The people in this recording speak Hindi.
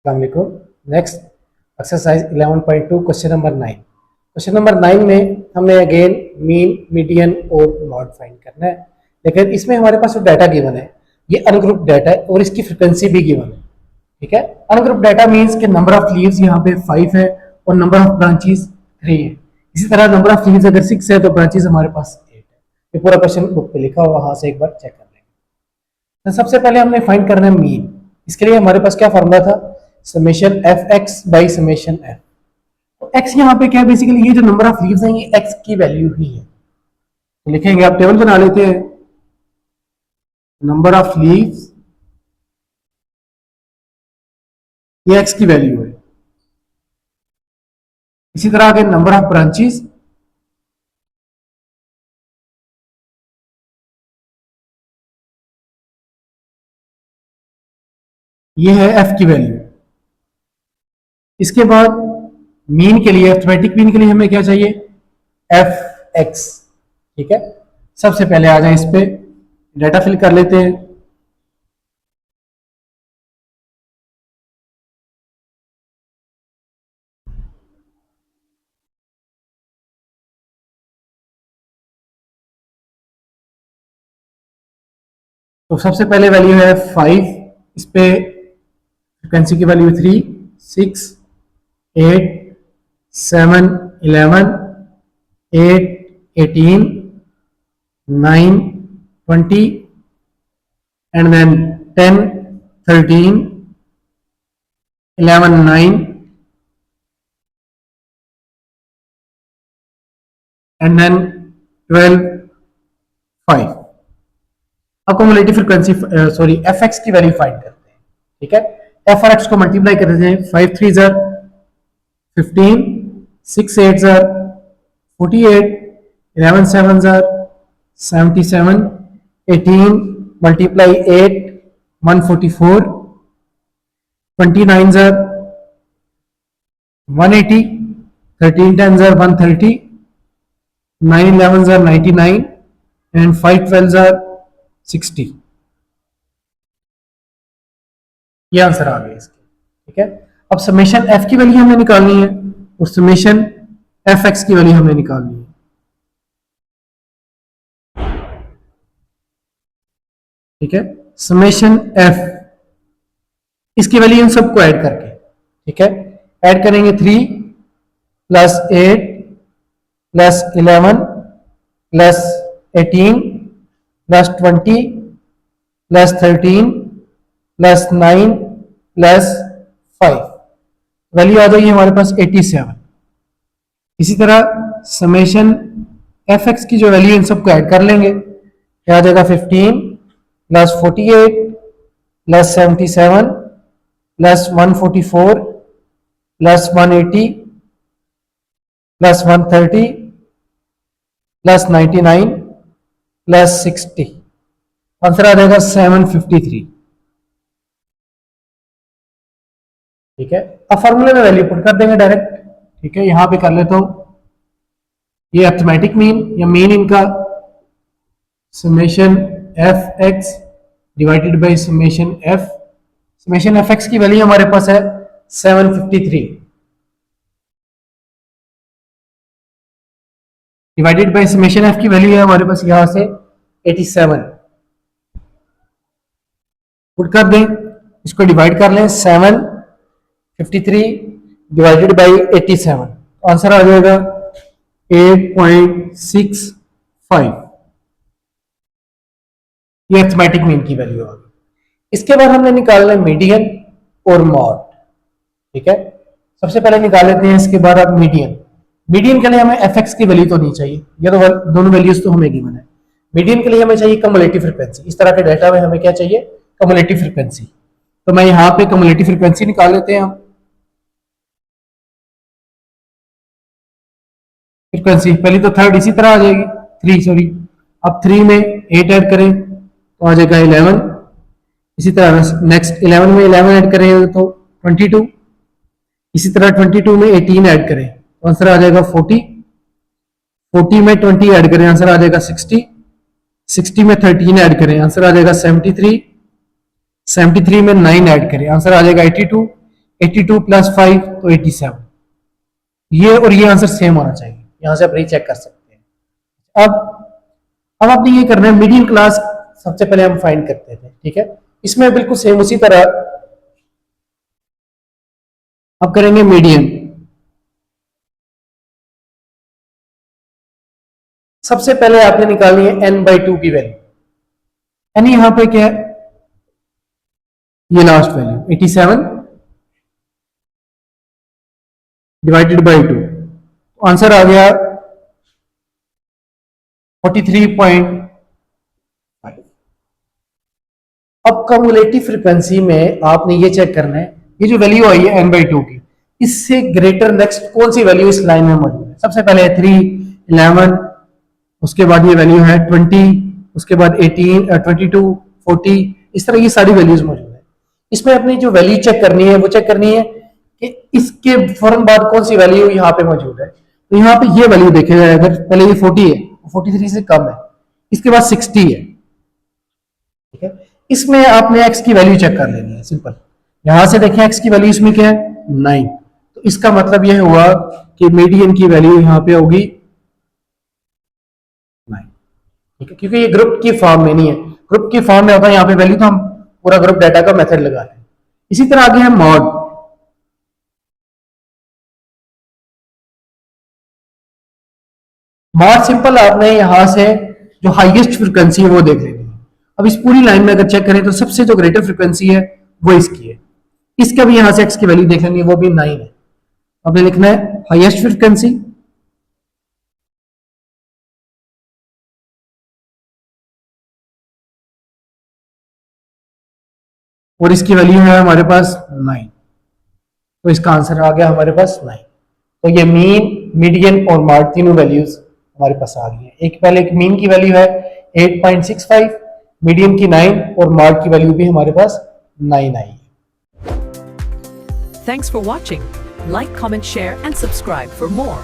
अस्सलामुअलैकुम। Next exercise 11.2 question number 9। Question number 9 में हमें अगेन मीन, मीडियन और मॉड फाइंड करना है, लेकिन इसमें हमारे पास जो डाटा गिवन है ये अनग्रुप डाटा है और इसकी फ्रिक्वेंसी भी गिवन है। ठीक है, अनग्रुप डाटा मींस कि नंबर ऑफ लीव्स यहाँ पे 5 है और नंबर ऑफ ब्रांचेस 3 है। इसी तरह नंबर ऑफ लीव्स अगर 6 है तो ब्रांचेस हमारे पास 8 है। ये पूरा क्वेश्चन बुक पे लिखा हुआ, वहां से एक बार चेक कर लेंगे। तो सबसे पहले हमने फाइंड करना है मीन। इसके लिए हमारे पास क्या फॉर्मूला था, summation F x by summation F. तो एक्स यहाँ पे क्या है, बेसिकली ये जो नंबर ऑफ लीव्स हैं ये एक्स की वैल्यू ही है। तो लिखेंगे, आप टेबल बना लेते हैं, नंबर ऑफ लीव्स ये एक्स की वैल्यू है। इसी तरह आगे नंबर ऑफ ब्रांचेस ये है एफ की वैल्यू। इसके बाद मीन के लिए, अरिथमेटिक मीन के लिए हमें क्या चाहिए, एफ एक्स। ठीक है, सबसे पहले आ जाए इस पे डाटा फिल कर लेते हैं। तो सबसे पहले वैल्यू है 5, इस पे फ्रिक्वेंसी की value 3, 6, 8, 7, 11, 8, 18, 9, 20 and then 10, 13, 11, 9 and then 12, 5। अब cumulative frequency sorry F X की वैल्यू फाइंड करते हैं। ठीक है, एफ और एक्स को मल्टीप्लाई कर देते हैं। 5 3 jar 15, 6 8 jar 48, 11 7 jar 77, 18 multiply 8 144, 29 jar 180, 13 10 jar 130, 9 11 jar 99 and 5 12 jar 60। ये आंसर आ गया इसके। ठीक है, अब समेशन एफ की वैल्यू हमें निकालनी है और समेशन एफ एक्स की वैल्यू हमें निकालनी है। ठीक है, समेशन एफ, इसकी वैल्यू इन सबको ऐड करके, ठीक है, ऐड करेंगे 3 plus 8 plus 11 plus 18 plus 20 plus 13 plus 9 plus 5, value आ जाएगी हमारे पास 87। इसी तरह समेशन एफ एक्स की जो वैल्यू इन सबको ऐड कर लेंगे, क्या आ जाएगा 15 plus 48 plus 77 plus 144 plus 180 plus 130 plus 99 plus 60, answer आ जाएगा 753। ठीक है, अब फॉर्मूले में वैल्यू पुट कर देंगे डायरेक्ट। ठीक है, यहां पे कर लेता हूं, ये अरिथमेटिक मीन या मीन इनका summation F x divided by summation F. Summation F X की वैल्यू हमारे पास है 753 डिवाइडेड बाई समेशन एफ की वैल्यू है हमारे पास यहां से 87। पुट कर दें, इसको डिवाइड कर लें, 753 डिवाइडेड बाई 87, आंसर आ जाएगा 8.65। ये अरिथमेटिक मीन की वैल्यू आ गई। इसके बाद हमने निकालना है मीडियन और मॉड। ठीक है, सबसे पहले निकाल लेते हैं, इसके बाद आप मीडियन। मीडियन के लिए हमें एफ एक्स की वैल्यू तो नहीं चाहिए, ये तो दोनों वैल्यूज तो हमें गिवन है। मीडियन के लिए हमें चाहिए कम्युलेटिव फ्रीक्वेंसी। इस तरह के डाटा में हमें क्या चाहिए, कम्युलेटिव फ्रीक्वेंसी। तो मैं यहां पे कम्युलेटिव फ्रीक्वेंसी निकाल लेते हैं हम। फ्रीक्वेंसी पहली तो थर्ड इसी तरह आ जाएगी, 3 सॉरी, अब 3 में 8 ऐड करें तो आ जाएगा 11। इसी तरह नेक्स्ट 11 में 11 ऐड करें तो 22। इसी तरह 22 में 18 ऐड करें तो आंसर आ जाएगा 40। 40 में 20 ऐड करें, आंसर आ जाएगा 60। 60 में 13 ऐड करें, आंसर आ जाएगा 73। 73 में 9 ऐड करें, आंसर आ जाएगा 82। 82 प्लस 5 तो 87। ये और ये आंसर सेम होना चाहिए, यहां से आप रीचेक कर सकते हैं। अब आपने ये करना है, मीडियन क्लास सबसे पहले हम फाइंड करते थे, ठीक है। इसमें बिल्कुल सेम उसी तरह अब करेंगे मीडियन। सबसे पहले आपने निकालनी है n/2 की वैल्यू। यानी यहां पे क्या है, ये लास्ट वैल्यू 87 डिवाइडेड बाई 2, तो आंसर आ गया 43.5। अब कम्युलेटिव फ्रीक्वेंसी में आपने ये चेक करना है, ये जो वैल्यू आई है n/2 की, इससे ग्रेटर नेक्स्ट कौन सी वैल्यू इस लाइन में मौजूद है। सबसे पहले 3, 11, उसके बाद ये वैल्यू है 20, उसके बाद 18, 22, 40, इस तरह की सारी वैल्यूज मौजूद है। इसमें अपनी जो वैल्यू चेक करनी है वो चेक करनी है कि इसके फौरन बाद कौन सी वैल्यू यहाँ पे मौजूद है। तो यहाँ पे ये वैल्यू देखा जाए, अगर पहले ये 40 है, 43 से कम है, इसके बाद 60 है, ठीक है। इसमें आपने x की वैल्यू चेक कर लेनी है, सिंपल। यहां से देखें x की वैल्यू इसमें क्या है 9, तो इसका मतलब यह हुआ कि मीडियन की वैल्यू यहां पे होगी 9, ठीक है, क्योंकि ये ग्रुप की फॉर्म में नहीं है। ग्रुप की फॉर्म में होता है यहाँ पे वैल्यू, तो हम पूरा ग्रुप डाटा का मेथड लगा रहे हैं। इसी तरह आगे है मॉड। मॉड सिंपल, आपने यहां से जो हाईएस्ट फ्रीक्वेंसी है वो देख लेनी है। अब इस पूरी लाइन में अगर चेक करें तो सबसे जो ग्रेटर फ्रीक्वेंसी है वो इसकी है। इसका भी यहां से एक्स की वैल्यू देख लेनी है, वो भी 9 है। आपने लिखना है हाईएस्ट फ्रीक्वेंसी और इसकी वैल्यू है हमारे पास 9, तो इसका आंसर आ गया हमारे पास 9। तो ये मीन, मीडियन और मॉड तीनों वैल्यूज हमारे पास आ गई है। पहले एक मीन की वैल्यू है 8.65, मीडियन की 9 और मॉड की वैल्यू भी हमारे पास 9 आई है। Thanks for watching. Like, comment, share and subscribe for more.